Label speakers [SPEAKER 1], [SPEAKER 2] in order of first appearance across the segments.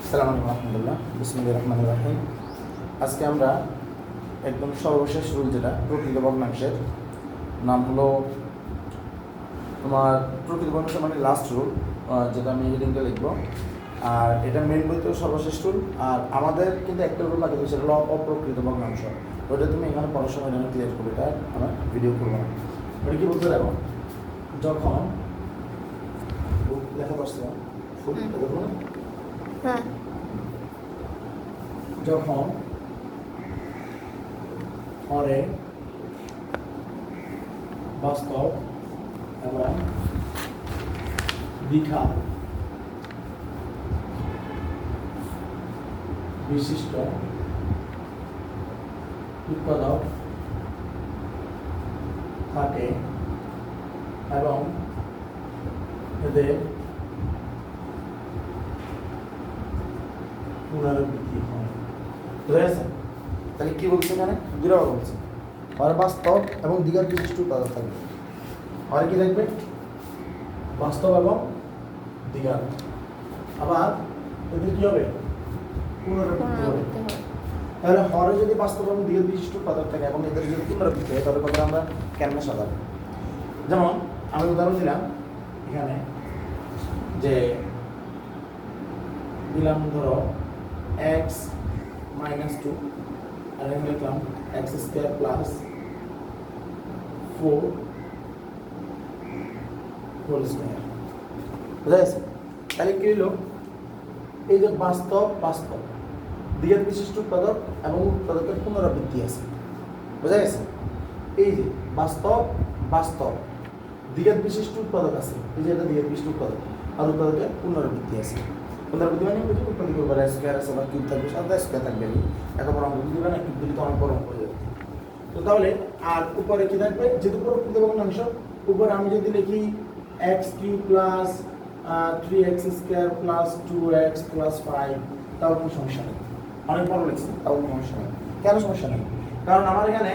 [SPEAKER 1] আসসালামু আলাইকুম রহমতুল্লাহ, বিসমিল্লাহির রহমানির রহিম। আজকে আমরা একদম সর্বশেষ রুল, যেটা প্রকৃত ভগ্নাংশের নাম হলো তোমার প্রকৃত ভগ্নাংশ মানে লাস্ট রুল, যেটা আমি হেডিংটা লিখবো। আর এটা মেন বইতেও সর্বশেষ রুল। আর আমাদের কিন্তু একটা রুল লাগে, সেটা হলো অপ্রকৃত ভগ্নাংশ। ওটা তুমি এখানে পড়ার সময় এটা ক্লিয়ার করবে, এটা আমরা ভিডিও করবো না। ওটা কি বলতে রাখো, যখন লেখা পাচ্ছিলাম দেখো না, যখন হরে বাস্তব এবং দীঘা বিশিষ্ট উৎপাদক থাকে এবং এদের পুনরাবৃত্তি হয়। বুঝা গেছে? তাহলে কি বলছে এখানে? দুইবার বলছে, আর বাস্তব এবং দ্বিঘাত বিশিষ্ট উৎপাদক থাকবে। আর কি থাকবে? বাস্তব এবং দ্বিঘাত। আবার এদের কি হবে? পুনরাবৃত্তি হবে। তাহলে হরে যদি বাস্তব এবং দ্বিঘাত বিশিষ্ট উৎপাদক থাকে এবং এদের যদি পুনরাবৃত্তি হয়, তাহলে কথা আমরা কেমনে সাজাবো? যেমন আমি উদাহরণ দিলাম এখানে, যে দিলাম ধরো x - 2 আর এখানে লিখলাম x² + 4 হোল স্কয়ার। বুঝা গেছে? তাহলে কি হলো, এই যে বাস্তব দ্বিঘাত বিশিষ্ট উৎপাদক এবং উৎপাদকের পুনরাবৃত্তি আছে। বুঝা গেছে? এই যে বাস্তব দ্বিঘাত বিশিষ্ট উৎপাদক আছে, এই যে এটা দ্বিঘাত বিশিষ্ট উৎপাদক আর উৎপাদকের পুনরাবৃত্তি আছে। পুনরাবৃত্তি মানে উৎপত্তি করবো, স্কয়ার আছে বা কিউব থাকবে, সাথে স্কয়ার থাকবে। এত বড় অঙ্ক দিবে না, কিউব দিলে তো অনেক বড় অঙ্ক হয়ে যাবে। তো তাহলে আর উপরে কি থাকবে? যেহেতু প্রকৃত ভগ্নাংশ, উপরে আমি যদি লিখি x³ + 3x² + 2x + 5, তাও কোনো সমস্যা নেই। অনেক বড় লিখছি, তাও কোনো সমস্যা নেই। কেন সমস্যা নেই? কারণ আমার এখানে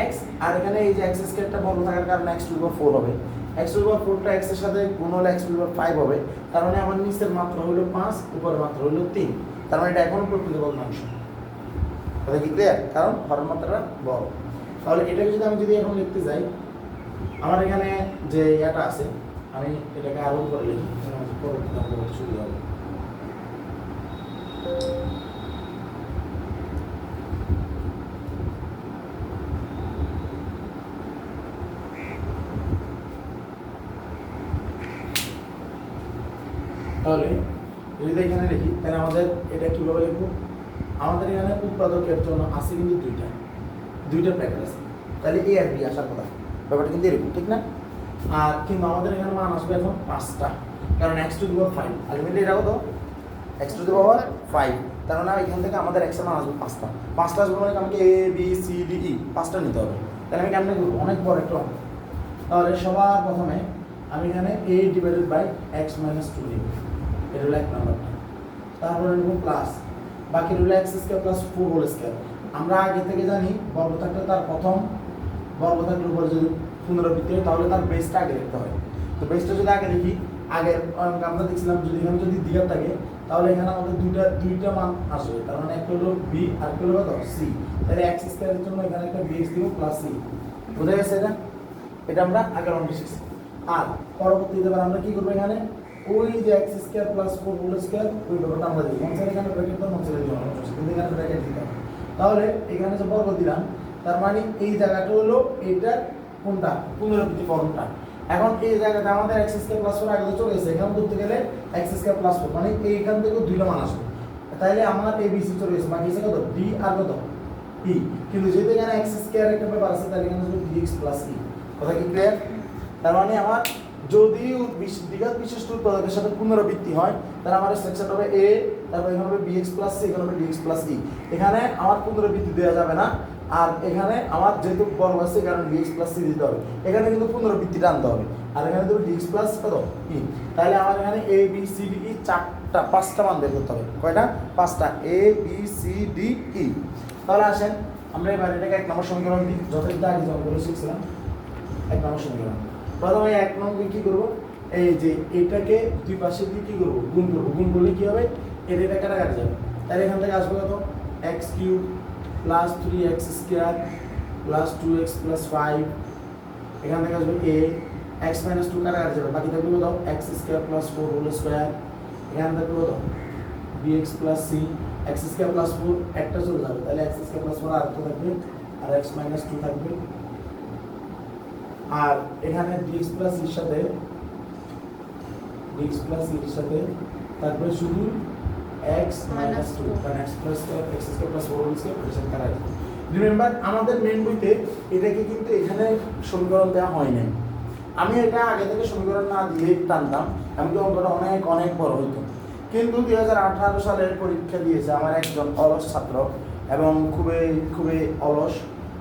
[SPEAKER 1] x আর এখানে এই যে x² বড় থাকার কারণে x⁴ হবে। x⁴ x এর সাথে গুণ হলে x⁵ হবে। তার মানে আমার নিচের মাত্রা হলো 5, উপরের মাত্রা হলো 3। তার মানে এটা এখনো প্রকৃত ভগ্নাংশ। কথা কি ক্লিয়ার? কারণ হরের মাত্রাটা বড়। তাহলে এটাকে যদি এখন লিখতে যাই, আমার এখানে যে ইয়াটা আছে, আমি এটাকে আরো উপরে লিখি, পরবর্তীতে আমাদের বলতে সুবিধা হবে। তাহলে যদি এখানে লিখি, তাহলে আমাদের এটা কিভাবে লিখবো? আমাদের এখানে উৎপাদকের জন্য আছে কিন্তু দুইটা প্যাকেট আছে। তাহলে এ আর বি আসার কথা, ব্যাপারটা কিন্তু এরকম, ঠিক না? আর কিন্তু আমাদের এখানে মান আসবে এখন 5টা, কারণ x⁵ আলটিমেটলি এটা কত? x⁵ তার মানে এখান থেকে আমাদের x এর মান আসবে 5টা আসবে, মানে আমাকে a b c d e 5টা নিতে হবে। তাহলে আমি কেমনে করবো? অনেক বড় একটা অঙ্ক। তাহলে সবার প্রথমে আমি এখানে a / x - 2 নিব, এটা হলো 1 নাম্বারটা। তারপরে নেব প্লাস, বাকি রইল x² + 4 হোল স্কয়ার। আমরা আগে থেকে জানি বর্গ থাকলে তার প্রথম বর্গ থাকলে উপরে যদি পুনরাবৃত্তি হয়, তাহলে তার বেসটা আগে লিখতে হয়। তো বেসটা যদি আগে লিখি, আগে আমরা দেখছিলাম এখানে যদি দ্বিঘাত থাকে, তাহলে এখানে আমাদের দুইটা মান আসবে। তার মানে একটা হলো b আর একটা হলো কত? c। তাহলে x² এর জন্য এখানে একটা bx দিব প্লাস c। বুঝা গেছে? এটা আমরা আগের অঙ্কে শিখছি। আর পরবর্তীতে আমরা কি করব? এখানে ওই যে x² + 4 হোল স্কয়ার, ওই ব্যাপারটা আমরা দিব। মন এখানে ব্র্যাকেট দাও, মন দিব, কিন্তু এখানে ব্র্যাকেট দিতে হবে। তাহলে এখানে যে বর্গ দিলাম, তার মানে এই জায়গাটা হলো এইটা কোনটা? পুনরাবৃত্তি ফর্মটা। এখন এই জায়গাটা আমাদের x² + 4 আগে চলে গেছে, এখানে ধরতে গেলে x² + 4, মানে এইখান থেকে দুইটা মান আসবে। তাইলে আমার a b c চলে গেছে, বাকি আছে কত? d আর কত? e। কিন্তু যেহেতু এখানে x² একটা ব্যাপার আছে, তাহলে এখানে আসবে dx + e। কথা কি ক্লিয়ার? তার মানে আমার যদি দ্বিঘাত বিশিষ্ট উৎপাদকের সাথে পুনরাবৃত্তি হয়, তাহলে আমার সেকশন হবে a, তারপর এখানে হবে bx + c, এখানে হবে dx + e। এখানে আমার পুনরাবৃত্তি দেওয়া যাবে না, আর এখানে আমার যেহেতু বর্গ আছে, কারণ dx + c দিতে হবে। এখানে কিন্তু পুনরাবৃত্তিটা আনতে হবে, আর এখানে দেবো dx + কত? e। তাহলে আমার এখানে a b c d e 5টা মান বের করতে হবে। কয়টা? 5টা, a b c d e। তাহলে আসেন আমরা এবার এটাকে 1 নম্বর সমীকরণ দিই, যথাযথ আগে যেমন বলে শিখছিলাম। 1 নম্বর সমীকরণ, প্রথমে 1 নম্বর কি করব? এই যে এটাকে দুই পাশে দিয়ে কি করবো, গুণ করবো। গুণ করলে কি হবে, এটা কাটাকাটি যাবে। তাহলে এখান থেকে আসবে কত, x cube plus 3x square plus 2x plus 5। এখান থেকে আসবে এ x মাইনাস 2 কাটাকাটি যাবে, বাকি থাকবে কত, x square plus 4 whole square. এখান থেকে কত, bx plus c, x square plus 4 একটা চলে যাবে, তাহলে এক্স স্কোয়ার প্লাস 4 আর একটা থাকবে, আর x মাইনাস 2 থাকবে। আর এখানে dx প্লাস এর সাথে থাকবে শুধু x মাইনাস 2, কারণ x plus x square plus 4 whole square এর সাথে কাটাই। রিমেম্বার আমাদের মেইন বইতে এটাকে কিন্তু এখানে সমীকরণ দেওয়া হয় নাই। আমি এটা আগে থেকে সমীকরণ না দিয়ে টানতাম, এমনকি অঙ্কটা অনেক অনেক বড় হইতো। কিন্তু 2018 সালের পরীক্ষা দিয়েছে আমার একজন অলস ছাত্র, এবং খুবই খুবই অলস,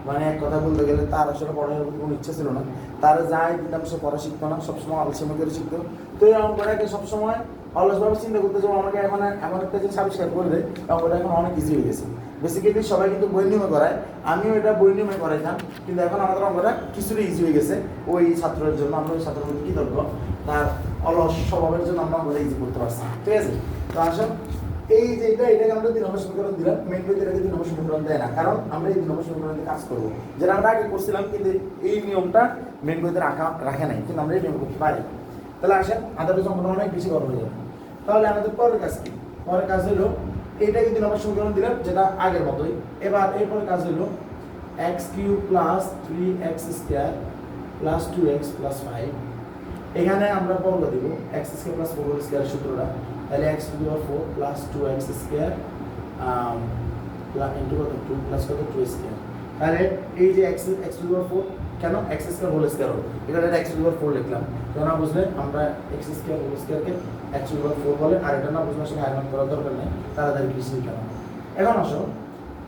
[SPEAKER 1] মানে এক কথা বলতে গেলে তার আসলে পড়ার কোনো ইচ্ছা ছিল না। তার যাই দিতাম সে পড়া শিখতো না, সবসময় আলসেমি করে শিখতো। তো এই অঙ্কটাকে সবসময় অলসভাবে চিন্তা করতে যাবো, আমাকে এখন এমন একটা জিনিস আবিষ্কার করে দেয়, অঙ্কটা এখন অনেক ইজি হয়ে গেছে। বেসিক্যালি সবাই কিন্তু বই নিয়মে করায়, আমিও এটা বই নিয়মে করাইতাম, কিন্তু এখন আমাদের অঙ্কটা কিছুটা ইজি হয়ে গেছে ওই ছাত্রের জন্য। আমরা ওই ছাত্রের মধ্যে কৃতজ্ঞ, তার অলস স্বভাবের জন্য আমরা অঙ্কটা ইজি করতে পারছি। ঠিক আছে, তো আসলে এই যে এটাকে আমরা 3 নম্বর সমীকরণ দিলাম। মেইন বইতে এটাকে 3 নম্বর সমীকরণ দেয় না, কারণ আমরা এই 3 নম্বর সমীকরণ দিয়ে কাজ করবো, যেটা আমরা আগে করছিলাম, কিন্তু এই নিয়মটা মেইন বইতে রাখে নাই, কিন্তু আমরা এই নিয়ম করতে পারি। তাহলে আসেন, আদারওয়াইজ অঙ্কটা অনেক বেশি বড় হয়ে যাবে। তাহলে আমাদের পরের কাজ কি, পরের কাজ হলো এইটাকে 3 নম্বর সমীকরণ দিলাম, যেটা আগের মতোই। এবার এরপরে কাজ হলো x cube plus 3x square plus 2x plus 5। এখানে আমরা বর্গ দিব x square plus 4 whole square সূত্রটা, তাহলে x to the power 4 plus 2x square into কত 2 প্লাস কত 2 স্কোয়ার। তাহলে এই যে x টু দি পাওয়ার 4 কেন, x স্কোয়ার হোল স্কোয়ার হলো, এখানে x টু দি পাওয়ার 4 লিখলাম। তো না বুঝলে আমরা x স্কোয়ার হোল স্কোয়ারকে x টু দি পাওয়ার 4 বলে, আর এটা না বুঝলে আসলে হাইলাইট করার দরকার নেই, তাড়াতাড়ি লিখে নিলাম। এখন আসো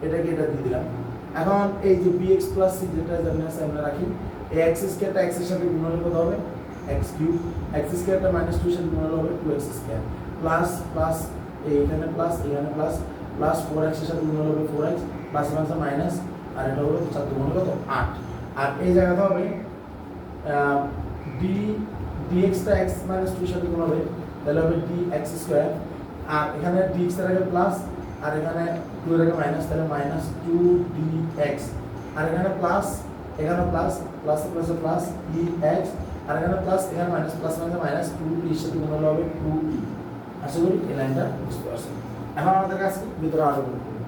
[SPEAKER 1] এটাকে এটা দিয়ে দিলাম। এখন এই যে bx প্লাস c যেটা জানি আছে আমরা রাখি, এই x স্কোয়ারটা x এর সাথে গুণ হলে কত হবে, x কিউব, x স্কোয়ারটা মাইনাস 2 এর সাথে গুণ হলে হবে 2x স্কোয়ার, প্লাস প্লাস এইখানে প্লাস এখানে প্লাস প্লাস 4x এর সাথে গুণ হলে হবে 4x, প্লাস প্লাস মাইনাস, আর এটা হলো 4 গুণ কত 8। আর এই জায়গাতে হবে dx টা x মাইনাস 2 এর সাথে গুণ হবে, তাহলে হবে dx স্কোয়ার। আর এখানে dx এর আগে প্লাস, আর এখানে 2 এর আগে মাইনাস, তাহলে মাইনাস 2dx। আর এখানে প্লাস, এখানে plus plus plus plus dx, আর এখানে প্লাস, এখানে মাইনাস, প্লাস মানে মাইনাস 2e এর সাথে গুণ হলে হবে 2e। আশা করি এই লাইনটা বুঝতে পারছেন। এখন আমাদের কাছে ভিতরে আরো গুণ করব,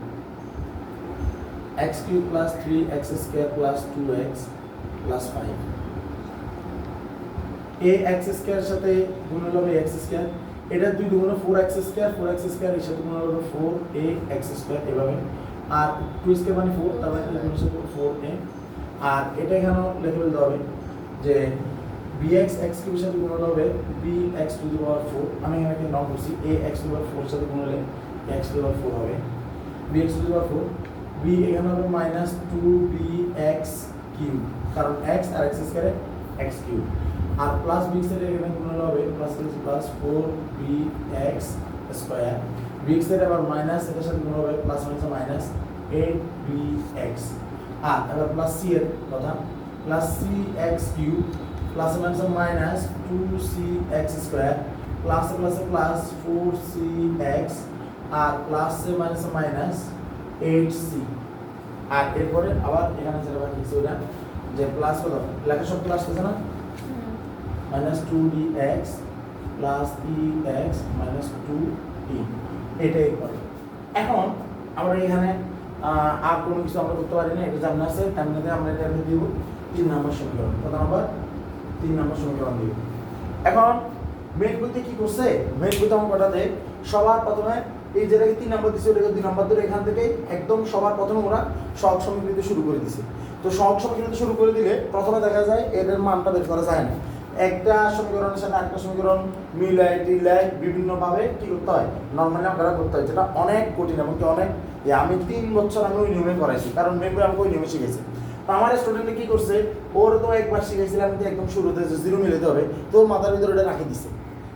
[SPEAKER 1] x cube plus 3x square plus 2x plus 5। ax square এর সাথে গুণ হলে হবে x স্কয়ার, এটা 2 গুণ 4x স্কয়ার, 4x স্কয়ার এর সাথে গুণ হলে 4ax স্কয়ার, এভাবে। আর 2 স্কয়ার মানে 4, তার মানে গুণ হচ্ছে 4a। আর এটা এখানে লিখে ফেলতে হবে যে bx x কিউবের সাথে গুণ হলে হবে bx টু দি পাওয়ার 4। আমি এখানে নাম করছি ax টু দি পাওয়ার 4 এর সাথে গুণ হলে x টু দি পাওয়ার 4 হবে, bx two the power 4। b এখানে হবে মাইনাস 2bx কিউব, কারণ x আর x স্কয়ারে x কিউব। আর প্লাস bx এর এখানে গুণ হলে হবে plus plus 4bx square, bx এর আবার মাইনাস এর সাথে গুণ হবে প্লাস মাইনাস 8bx। আর এবার প্লাস c এর কথা, plus cx cube plus minus 2cx square, plus plus plus 4cx, আর প্লাস মাইনাস মাইনাস 8c। আর এরপরে আবার এখানে যেটা বাকি আছে ওটা যে প্লাস কত লেখা সব প্লাস আছে না, minus 2dx plus ex minus 2e, এটাই করে। এখন আমরা এখানে আর কোনো কিছু আমরা করতে পারি না, এটা জানা আছে। তার মধ্যে আমরা এটা দিব 3 নম্বর সমীকরণ, কত নম্বর 3 নম্বর সমীকরণ দিব। এখন মেইন বইতে কি করছে, মেইন বইতে অঙ্কটাতে সবার প্রথমে এই যেটাকে 3 নম্বর দিছে ওটাকে 2 নম্বর ধরে এখান থেকে একদম সবার প্রথমে ওরা সহগ সমীকরণ শুরু করে দিছে। তো সহগ সমীকরণ শুরু করে দিলে প্রথমে দেখা যায় এর মানটা বের করা যায় না, একটা সমীকরণের সাথে আরেকটা সমীকরণ মিলাই টিলাই বিভিন্নভাবে কি করতে হয়, নর্মালি আমরা করতে হয়, যেটা অনেক কঠিন। এমনকি অনেক আমি 3 বছর আমি ওই নিয়মে করাইছি, কারণ মেইন বই আমাকে ওই নিয়মে শিখেছে। তো আমার স্টুডেন্টে কি করছে, ওর তো একবার শিখেছিলাম যে একদম শুরুতে যে জিরো মিলাতে হবে, তো মাথার ভিতরে ওটা রাখি দিছে।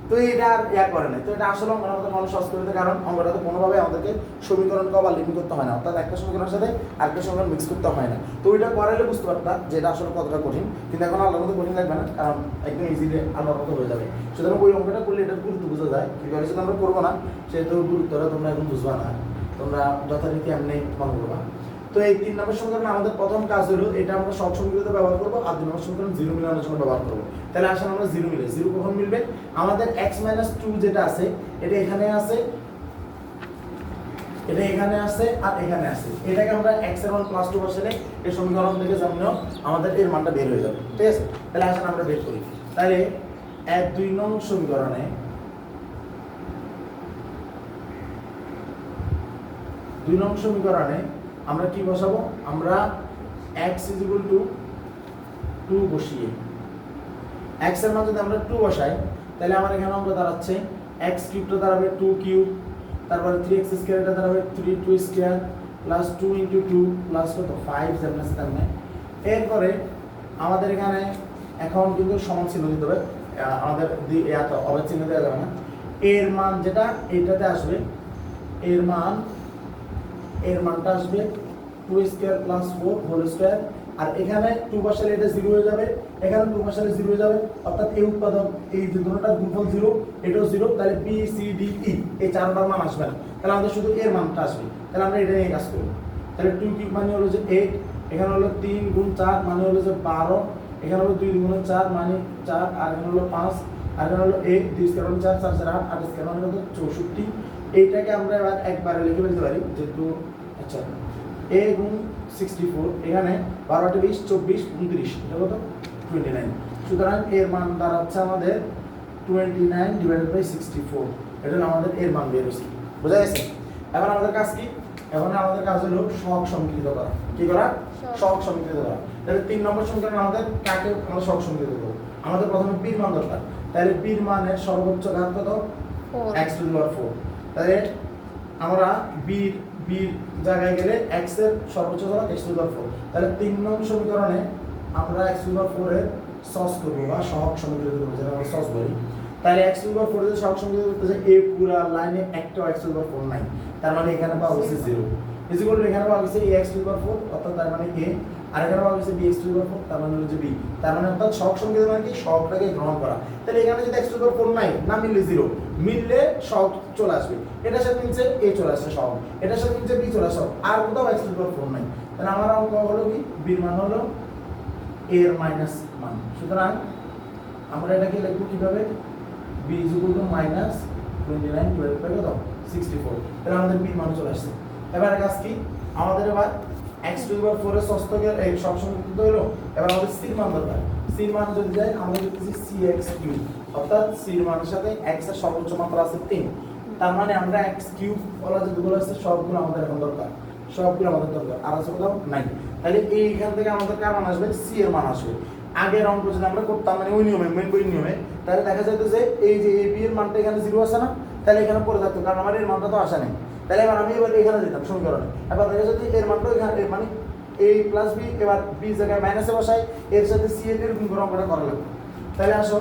[SPEAKER 1] তো এটা আর করে না। তো এটা আসলে অঙ্কটা আমাদের মানুষ সহজ করে দেয়, কারণ অঙ্কটাতে কোনোভাবে আমাদেরকে সমীকরণকে ওভারল্যাপিং করতে হয় না, অর্থাৎ একটা সমীকরণের সাথে আরেকটা সমীকরণ মিক্স করতে হয় না। তো ওইটা করাইলে বুঝতে পারতাম যে এটা আসলে কতটা কঠিন, কিন্তু এখন আল্লাহর মতো কঠিন লাগবে না, কারণ একদম ইজিলি আল্লাহর মতো হয়ে যাবে। সুতরাং ওই অঙ্কটা করলে এটার গুরুত্ব বোঝা যায়। কীভাবে সেটা আমরা করবো না, সেহেতু গুরুত্বটা তোমরা এখন বুঝবা না, তোমরা যথারীতি এমনি মনে করবা। তো এই 3 নম্বর সমীকরণ আমাদের প্রথম কাজ হলো এটা আমরা সব সমীকরণে ব্যবহার করব, আর 2 নম্বর সমীকরণ জিরো মিলানোর জন্য ব্যবহার করব। তাহলে আসলে আমরা জিরো মিলে, জিরো কখন মিলবে? আমাদের x - 2 যেটা আছে এটা এখানে আছে, এটা এখানে আছে আর এখানে আছে, এটাকে আমরা x এর মান +2 বসালে এই সমীকরণ থেকে জানলেও আমাদের এর মানটা বের হয়ে যাবে। ঠিক আছে, তাহলে আসলে আমরা বের করি। তাহলে 2 নং সমীকরণে আমরা কি বসাবো? আমরা x = 2 বসিয়ে x এর মান যদি আমরা 2 বসাই, তাহলে আমার এখানে অঙ্ক দাঁড়াচ্ছে x³ টা দাঁড়াবে 2 কিউব, তারপরে 3x² এটা দাঁড়াবে 3 2² প্লাস 2 × 2 প্লাস কত 5 7 এরপরে আমাদের এখানে এখন কিন্তু সমান চিহ্ন দিতে হবে, আমাদের এত অবেদ চিহ্ন দেওয়া যাবে না। এর মান যেটা এইটাতে আসবে, এর মানটা আসবে 2² + 4 হোল স্কয়ার, আর এখানে 2 বসালে এটা 0 হয়ে যাবে, এখানে 2 বসালে 0 হয়ে যাবে, অর্থাৎ এই উৎপাদক এই যে দুটোটার গুণফল 0, এটাও 0, তাহলে b c d e এই চারটার মান আসবে না, তাহলে আমাদের শুধু এর মানটা আসবে। তাহলে আমরা এটা নিয়ে কাজ করব। তাহলে 2 কিউব মানে হলো যে 8, এখানে হলো 3 × 4 মানে হলো যে 12, এখানে হলো 2 × 4 মানে 4, আর এখানে হলো 5, আর এখানে হলো 8, 2² মানে 4, 4 4 8, 8² মানে কত 64। এইটাকে আমরা এবার একবারে লিখে ফেলতে পারি, যেহেতু আচ্ছা a × 64, এখানে 12 × 20 24 29, এটা কত 29। সুতরাং এর মান দাঁড়াচ্ছে আমাদের 29/64, এটা আমাদের এর মান বের হচ্ছে। বোঝা গেছে? এখন আমাদের কাজ কি? এখন আমাদের কাজ হলো সহগ সমীকৃত করা। কি করা? সহগ সমীকৃত করা। তাহলে 3 নম্বর সমীকরণে আমাদের কাকে আমরা সহগ সমীকৃত করব? আমাদের প্রথমে p এর মান দরকার। তাহলে p এর মানের সর্বোচ্চ ঘাত কত? 4x⁴। তাহলে আমরা b জায়গায় গেলে x এর সর্বোচ্চ ঘাত x⁴। তাহলে 3 নং সমীকরণে আমরা x⁴ এর সস করব বা সহগ সমীকৃত করব, যেটা আমরা সস বলি। তাহলে x⁴ এর সহগ সমীকৃত করতে যে এই পুরো লাইনে একটা x⁴ নাই, তার মানে এখানে পাওয়া গেছে 0 ইকুয়াল এখানে পাওয়া গেছে ax⁴, অর্থাৎ তার মানে a, আর এখানে পাওয়া গেছে bx⁴, তার মানে হলো যে b, তার মানে অর্থাৎ সহগ সমীকৃত মানে কি? সহগটাকে গ্রহণ করা। তাহলে এখানে যদি x⁴ নাই, না মিললে 0, মিললে সহগ চলে আসবে, এটার সাথে নিচে a চলে আসছে সহগ, এটার সাথে নিচে b চলে আসছে, আর কোথাও x⁴ নাই। তাহলে আমার অঙ্ক হলো কি? b এর মান হলো a এর মাইনাস মান। সুতরাং আমরা এটাকে লিখব কিভাবে? b = -29/64। তাহলে আমাদের b এর মান চলে আসছে। এবার কাজ কি? আমাদের এবার x⁴ এর ষষ্ঠকের এই সব সমীকৃত হলো। এবার আমাদের c এর মান দরকার। c এর মান যদি যায়, আমরা লিখতেছি cx3, অর্থাৎ c এর মানের সাথে x এর সর্বোচ্চ মাত্রা আছে 3, তার মানে আমরা x³ বলা যেগুলো আছে সবগুলো আমাদের এখন দরকার, আর আছে কোথাও নাই। তাহলে এইখান থেকে আমাদের কার মান আসবে? c এর মান আসবে। আগের অঙ্ক যদি আমরা করতাম মানে ওই নিয়মে, মেন বই নিয়মে, তাহলে দেখা যেত যে এই যে ab এর মানটা এখানে 0 আছে না, তাহলে এখানে পড়ে থাকতো, কারণ আমার এর মানটা তো আসে নাই। তাহলে এবার আমি এখানে দিতাম সমীকরণে, এবার দেখা যাচ্ছে এর মানটা এখানে মানে a + b, এবার b জায়গায় মাইনাসে বসাই, এর সাথে c এর গুণ করে অঙ্কটা করা লাগবে। তাহলে আসো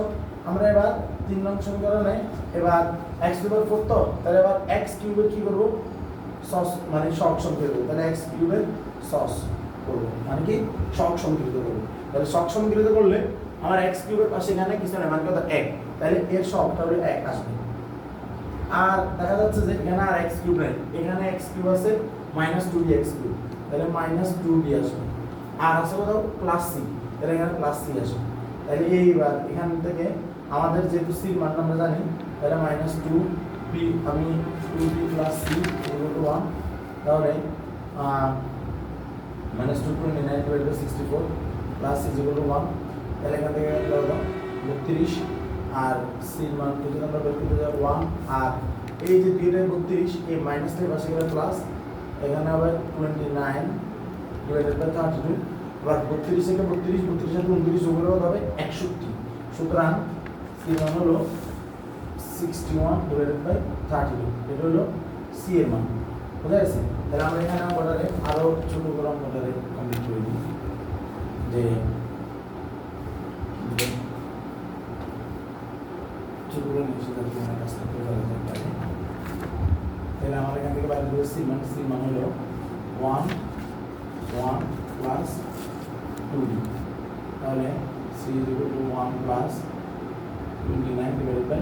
[SPEAKER 1] আমরা এবার 3 নং সমীকরণে এবার x⁴ তো, তাহলে এবার x³ এর কি করব? সস মানে সহগ সমীকৃত করব। তাহলে x³ এর সস করব, মানে কি? সহগ সমীকৃত করব। তাহলে সহগ সমীকৃত করলে আমার x³ এর পাশে এখানে কিছু না, মানে কত 1, তাহলে এর সহগটা হলো 1 আসবে। আর দেখা যাচ্ছে যে এখানে আর x³ নাই, এখানে x³ আছে -2b x³, তাহলে -2b আসবে, আর আছে কত? +c, তাহলে এখানে +c আসবে। তাহলে এইবার এখান থেকে আমাদের যেহেতু c এর মান আমরা জানি, তাহলে -2b, আমি 2b + c = 1, তাহলে -229/64 + c = 1, তাহলে এখান থেকে দাও 32, আর c এর মান যদি আমরা বের করতে যাই 1, আর এই যে 2 এর 32, এই মাইনাসের পাশে গেলে প্লাস, এখানে হবে 29/32, এবার 32 থেকে 32 সাথে 29 যোগ করলে হবে 61। সুতরাং c এর মান হলো 61/32, এটা হলো c এর মান। বুঝা গেছে? তাহলে আমরা এখানে অঙ্কটারে আরো ছোট করে অঙ্কটারে কমপ্লিট করে দিই, যে ছোট করে নিয়ে এসে যাতে আমার কাজটা করে ফেলা যায় পারে। তাহলে আমার এখান থেকে বাইরে করে সি মান হলো 1 প্লাস 2d, তাহলে c is equal to 1 plus 29 divided by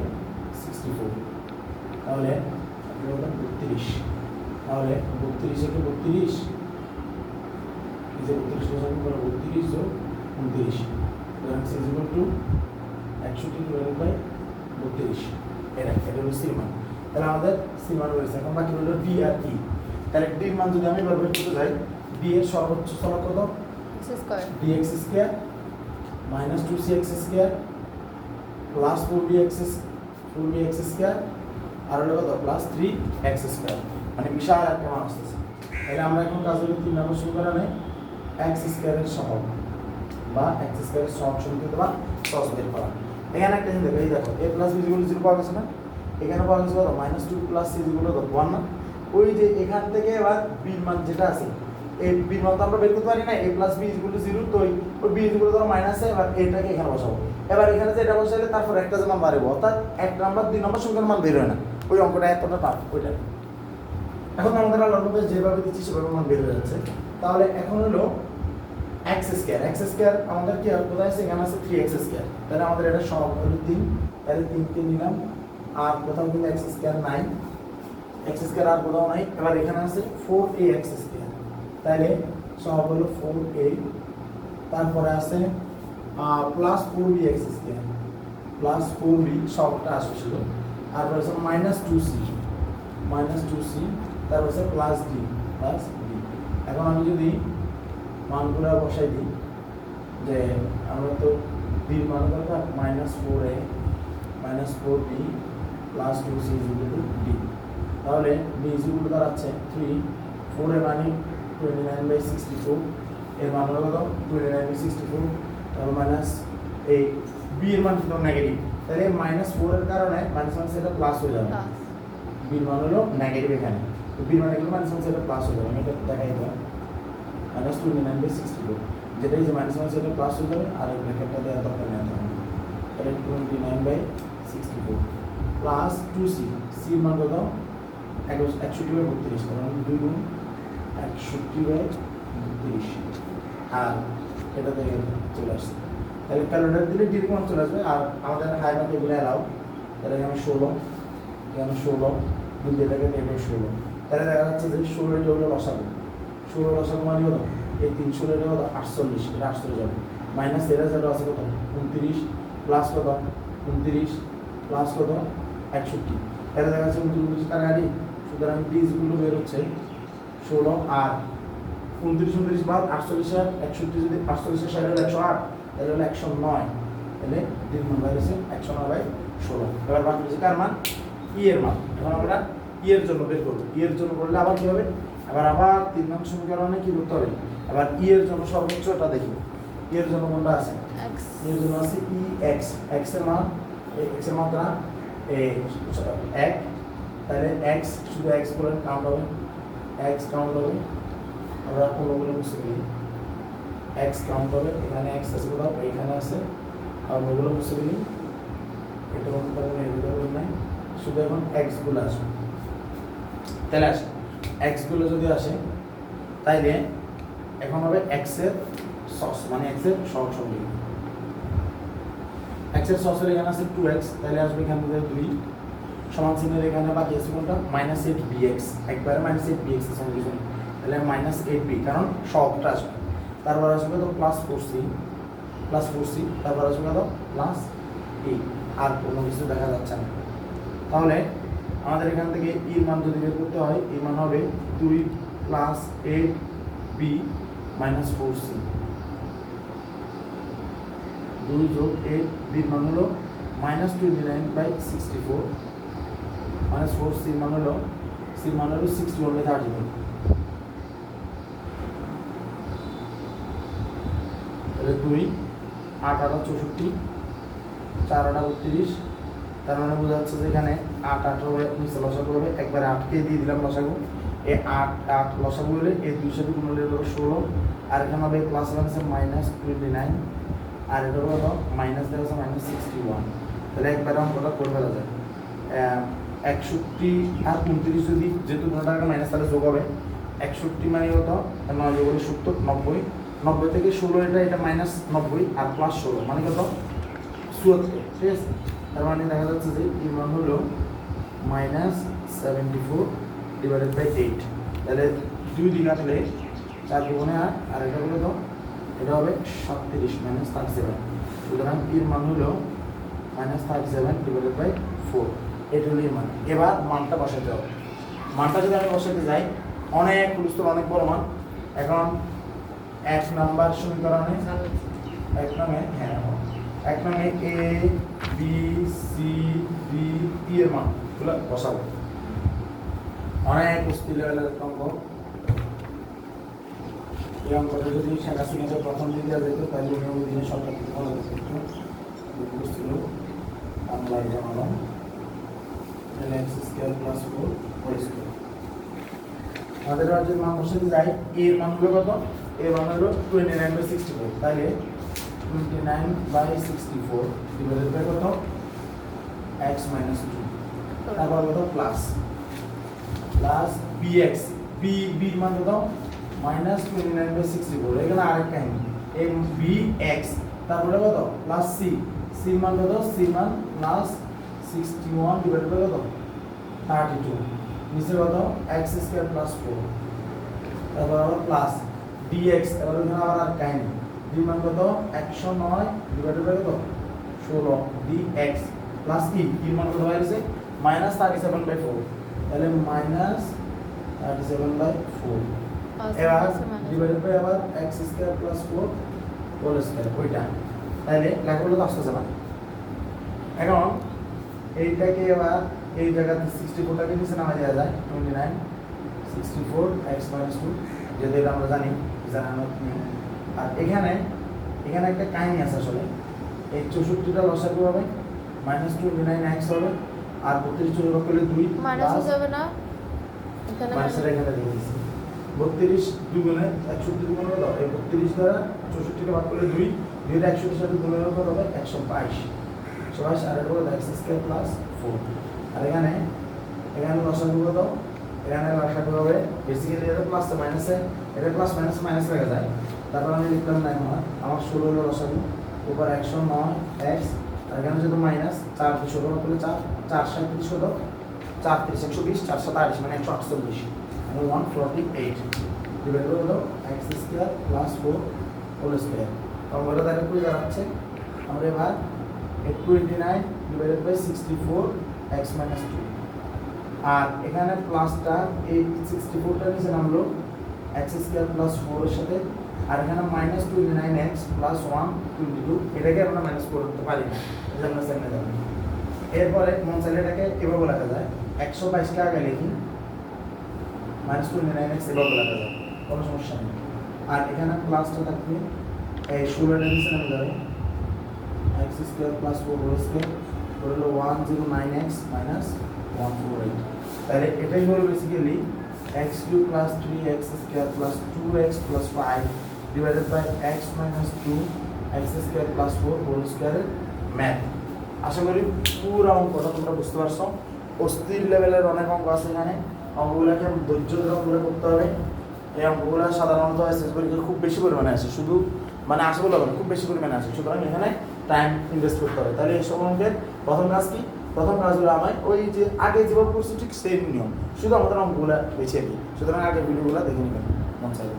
[SPEAKER 1] 64, তাহলে 32, তাহলে 32 থেকে 32 এই যে 32 যোগ করে 32 যোগ 29, সুতরাং c is equal to 61 divided by 32, এটা হলো c মান। তাহলে আমাদের c মান রয়েছে। এখন বাকি হলো d আর e। তাহলে d এর মান যদি আমি বের করতে যাই, d এর সর্বোচ্চ চলক কত? dx square minus 2cx square plus 4bx square আর হলো কত প্লাস 3x স্কয়ার, মানে বিশাল একটা মান আসছে। তাহলে আমরা এখন কাজ হলো 3 নম্বর সমীকরণে x স্কয়ারের সহগ বা x স্কয়ারের সহগ সমীকরণ বা সহগ বের করা। এখানে একটা জিনিস দেখো, এই দেখো a প্লাস b 0 পাওয়া গেছে না, এখানে পাওয়া গেছে কত -2 প্লাস c 1 না। ওই যে এখান থেকে এবার b এর মান যেটা আছে, এই b এর মান তো আমরা বের করতে পারি না, a প্লাস b 0, তো ওই b ধরো মাইনাস এ, এবার এটাকে এখানে বসাবো। এবার এখানে যে এটা বসাইলে তারপর একটা যে মান বাড়াবো, অর্থাৎ 1 নাম্বার 2 নাম্বার সমীকরণ মান বের হয় না, ওই অঙ্কটা এতটা টাফ ওইটা। এখন আমাদের আলাদা মধ্যে যেভাবে দিচ্ছি সেভাবে মান বের হয়ে যাচ্ছে। তাহলে এখন হলো x স্কয়ার আমাদের কি আর কোথায় আছে, এখানে আছে 3x স্কয়ার, তাহলে আমাদের এটা সহগ হলো 3, তাহলে 3 কে নিলাম, আর কোথাও কিন্তু x স্কয়ার নাই, x স্কয়ার আর কোথাও নাই। এবার এখানে আছে 4ax স্কয়ার, তাহলে সহগ হলো 4a, তারপরে আছে plus 4bx square plus 4b সবটা আসছিল, আর আছে -2c, তারপর আছে প্লাস d। এখন আমি যদি মানগুলো বসাই দিই, যে আমরা তো b এর মান কত -4a -4b plus 2c d, তাহলে b ইকুয়াল দাঁড়াচ্ছে 3, 4 এর মানে 29/64, এর মান হলো কত 29/64, তারপর মাইনাস এই b এর মান কিন্তু নেগেটিভ, তাহলে -4 এর কারণে মাইনাস এটা প্লাস হয়ে যাবে, b এর মান হলো নেগেটিভ এখানে, তো b এর মান এগুলো মাইনাস এটা প্লাস হয়ে যাবে, আমি এটা দেখাই দিলাম -29/64, যেটা এই যে মাইনাস এটা প্লাস হয়ে যাবে, আর এই ব্র্যাকেটটা দেওয়ার দরকার নেই, তাহলে 29/64 প্লাস 2c, c এর মান কত 61/32, কারণ 2 গুণ 61/32, আর এটা থেকে চলে আসছে। তাহলে ক্যালকুলেটর দিলে ডিরেক্ট মান চলে আসবে, আর আমাদের হাই মান এগুলো এলাও, তাহলে এখানে 16 দুই যেটাকে নেবে 16, তাহলে দেখা যাচ্ছে যে 16 এটা হলো লসাগু, 16 লসাগু মানে হলো এই 316 এটা হলো 48, এটা 48 যাবে, মাইনাস এর যেটা আছে কত 29 প্লাস কত 29 প্লাস কত 61, তাহলে দেখা যাচ্ছে 29 কাটাকাটি, সুতরাং ডিজ গুলো বের হচ্ছে 16 আর 29 বাদ 48 আর 61, যদি 48 এর সাথে 108, তাহলে হলো 109, তাহলে ডির মান বাইরেছে 109/16। এবার বাকি রয়েছে কার মান, ই এর মান। এখন আমরা ই এর জন্য বের করব, ই এর জন্য করলে আবার কি হবে, আবার 3 নং সমীকরণে কি করতে হবে, আবার ই এর জন্য সর্বোচ্চটা দেখি, ই এর জন্য কোনটা আছে, ই এর জন্য আছে ই এক্স, এক্স এর মান এক্স এর মাত্রা 1, তাহলে এক্স শুধু এক্স করে কাউন্ট হবে, এক্স কাউন্ট হবে, আমরা কোনগুলো বুঝতে পারি, এক্স কাউন্ট হবে, এখানে এক্স আছে কোথাও, এখানে আছে, আর ওগুলো বুঝতে পারি, এটা কোন কারণে এগুলো নাই, শুধু এখন এক্স গুলো আসবে। তাহলে আসে এক্স গুলো যদি আসে, তাইলে এখন হবে এক্স এর সস, মানে এক্স এর সহগ সমীকরণ, এক্স এর সসের এখানে আছে 2x, তাহলে আসবে এখান থেকে 2 সমান চিহ্নের এখানে বাকি আছে কোনটা -8bx, একবারে -8bx এর সমীকরণ, তাহলে -8b, কারণ সহগটা আসবে, তারপর আসবে তো +4c, তারপর আসবে কত +8, আর কোনো কিছু দেখা যাচ্ছে না। তাহলে আমাদের এখান থেকে এর মান যদি বের করতে হয়, এর মান হবে 2 + 8b - 4c, 2 যোগ 8, b এর মান হলো -29/64, -4c এর মান হলো 61/32, তাহলে 2 8 8 64, 4 8 32, তার মানে বোঝা যাচ্ছে যে এখানে 8 8 হবে, নিচে লসাগু হবে, একবারে 8 কে দিয়ে দিলাম লসাগু, এই 8 8 লসাগু হলে এই 2 সাথে গুণ হলে হলো 16, আর এখানে হবে প্লাস আছে -29, আর এটা হলো মাইনাস দেওয়া আছে -61, তাহলে একবারে অঙ্কটা করে ফেলা যায় 61 আর 29 যদি যেহেতু কোনো টাকা মাইনাস তাহলে যোগ হবে 61 মানে কত 9 যোগ 70 90 90 থেকে 16 এটা মাইনাস 90 আর প্লাস 16 মানে কত 74 ঠিক আছে তার মানে দেখা যাচ্ছে যে এর মান হলো -74 ডিভাইডেড বাই 8 তাহলে 2 দিয়ে কাটলে 4 দুগুণে 8 আর এটা হলো তো এটা হবে 37 -37 সুতরাং এর মান হলো -37 ডিভাইডেড বাই 4 এটা হলো এর মান এবার মানটা বসাতে হবে মানটা যদি আমি বসাতে যাই অনেক গুরুত্ব অনেক বড় মান এখন 1 নাম্বার সমীকরণে এক নামে A B C D E এর মানগুলো বসাবো অনেক উচ্চ লেভেলের অঙ্ক এই অঙ্কটা যদি শেখা শিখে প্রথম দিন দেওয়া যেত তাহলে নিয়ম দিনে সরকার ভালো ছিল বাংলায় জানালাম x square plus 4 whole square আমাদের যে মান বসাতে যাই এর মানগুলো কত এর মান হলো 29/64 তাহলে 29/64 ডিভাইডেড বাই কত x - 2 তারপর কত প্লাস bx b এর মান কত -29/64 এখানে আরেক কাহিনী এই bx তারপরে কত প্লাস c এর মান কত c এর মান প্লাস 61 ডিভাইডেড বাই কত 32 নিচে কত x স্কয়ার প্লাস 4 তারপর আবার প্লাস dx এবার এখানে আবার আর কাহিনী d মান কত 109 ডিভাইডেড বাই কত 16 dx প্লাস e এর মান কত হয়েছে -37/4 তাহলে -37/4 এবার ডিভাইডেড বাই আবার x square plus 4 whole square ওইটা তাহলে লেখাগুলো তো আসছে না এখন এইটাকে এবার এই জায়গাতে 64 টাকে নিচে নামাই দেওয়া যায় 29 64 x - 2 যেটা এটা আমরা জানি জানানোর নিয়ম আর এখানে একটা কাহিনী আছে আসলে এই 64টা লসাগু হবে -29x হবে আর 32 যোগ করলে 2
[SPEAKER 2] মাইনাস হয়ে যাবে না এখানে
[SPEAKER 1] মাইনাসের এখানে দিয়ে দিয়েছি 32 দুগুণে 61 দুগুণে হলো এই 32 দ্বারা 64 কে ভাগ করলে 2 2 টা 61 এর সাথে গুণের উপর হবে 122 সবাই আর এর উপর x স্কয়ার প্লাস 4 আর এখানে লসাগু কত এখানে লসাগু হবে বেসিক্যালি এটা প্লাস মাইনাসে এটা প্লাস মাইনাস মাইনাস লেখা যায় তারপর আমি লিখলাম 9 আমার 16 হলো লসাগু উপর 109 x আর এখানে যেহেতু মাইনাস 4 দিয়ে 16 করলে 4 4 37 হলো 4 30 120 428 মানে 148 মানে 148 ডিভাইড হলো x square plus 4 whole square আমরা তাহলে কই দাঁড়াচ্ছে আমরা এবার 29 ডিভাইডেড বাই 64 x - 2 আর এখানে প্লাসটা এই 64টা নিচে নামলো x স্কয়ার প্লাস 4 এর সাথে আর এখানে -29x প্লাস 122 এটাকে আমরা মাইনাস করতে পারি না এটা আমরা সামনে যাব এরপরে মন চাইলে এটাকে এভাবে লেখা যায় 122 কে আগে লিখি -29x এভাবে লেখা যায় কোনো সমস্যা নেই আর এখানে প্লাসটা থাকবে এই 16 এর নিচে নামে যাবে x square plus 4 whole square হলো 109x মাইনাস 148 তাহলে এটাই হলো basically x³ plus 3x square plus 2x plus 5 divided by x minus 2 x square plus 4 whole স্কয়ারের ম্যাথ আশা করি পুরো অঙ্কটা তোমরা বুঝতে পারছো অস্থির লেভেলের অনেক অঙ্ক আছে এখানে অঙ্কগুলোকে ধৈর্য ধরে অঙ্কগুলো করতে হবে এই অঙ্কগুলো সাধারণত এসএস পরীক্ষায় খুব বেশি পরিমাণে আসে শুধু মানে আসে বলে হবে খুব বেশি পরিমাণে আসে সুতরাং এখানে টাইম ইনভেস্ট করতে হবে তাহলে এই সময়ের প্রথম কাজ কি প্রথম কাজ হলো আমায় ওই যে আগে যেভাবে করছি ঠিক সেম নিয়ম শুধু আমাদের অঙ্কগুলো বেছে দিই সুতরাং আগে ভিডিওগুলো দেখে নেবেন মন চাইবে